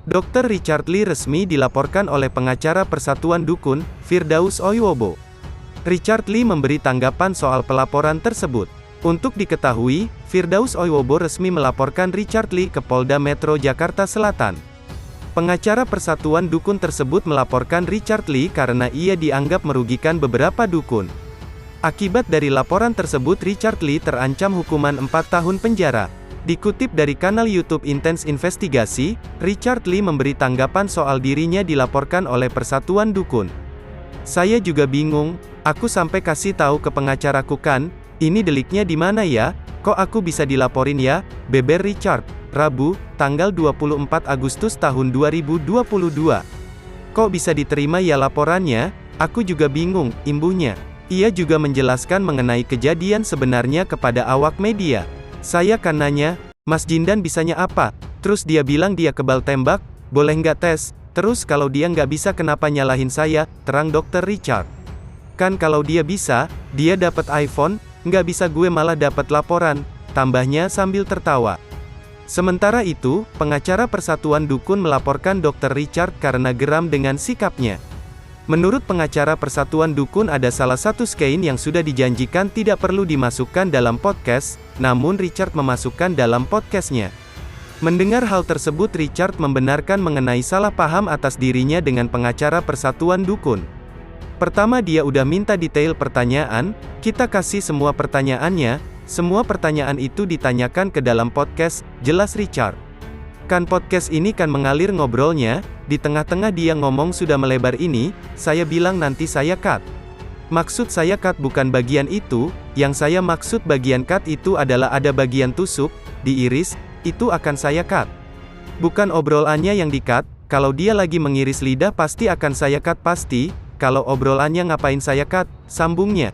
Dr. Richard Lee resmi dilaporkan oleh pengacara Persatuan Dukun, Firdaus Oiwobo. Richard Lee memberi tanggapan soal pelaporan tersebut. Untuk diketahui, Firdaus Oiwobo resmi melaporkan Richard Lee ke Polda Metro Jakarta Selatan. Pengacara Persatuan Dukun tersebut melaporkan Richard Lee karena ia dianggap merugikan beberapa dukun. Akibat dari laporan tersebut Richard Lee terancam hukuman 4 tahun penjara. Dikutip dari kanal YouTube Intense Investigasi, Richard Lee memberi tanggapan soal dirinya dilaporkan oleh Persatuan Dukun. "Saya juga bingung, aku sampai kasih tahu ke pengacaraku kan, ini deliknya di mana ya? Kok aku bisa dilaporin ya?" beber Richard, Rabu, tanggal 24 Agustus tahun 2022. "Kok bisa diterima ya laporannya? Aku juga bingung," imbuhnya. Ia juga menjelaskan mengenai kejadian sebenarnya kepada awak media. "Saya kan nanya, Mas Jindan bisanya apa? Terus dia bilang dia kebal tembak, boleh nggak tes? Terus kalau dia nggak bisa kenapa nyalahin saya?" terang Dr. Richard. "Kan kalau dia bisa, dia dapat iPhone, nggak bisa gue malah dapat laporan," tambahnya sambil tertawa. Sementara itu, pengacara Persatuan Dukun melaporkan Dr. Richard karena geram dengan sikapnya. Menurut pengacara Persatuan Dukun ada salah satu skein yang sudah dijanjikan tidak perlu dimasukkan dalam podcast, namun Richard memasukkan dalam podcastnya. Mendengar hal tersebut Richard membenarkan mengenai salah paham atas dirinya dengan pengacara Persatuan Dukun. "Pertama dia udah minta detail pertanyaan, kita kasih semua pertanyaannya, semua pertanyaan itu ditanyakan ke dalam podcast," jelas Richard. "Kan podcast ini kan mengalir ngobrolnya, di tengah-tengah dia ngomong sudah melebar ini, saya bilang nanti saya cut. Maksud saya cut bukan bagian itu, yang saya maksud bagian cut itu adalah ada bagian tusuk, diiris, itu akan saya cut. Bukan obrolannya yang di-cut, kalau dia lagi mengiris lidah pasti akan saya cut pasti, kalau obrolannya ngapain saya cut," sambungnya.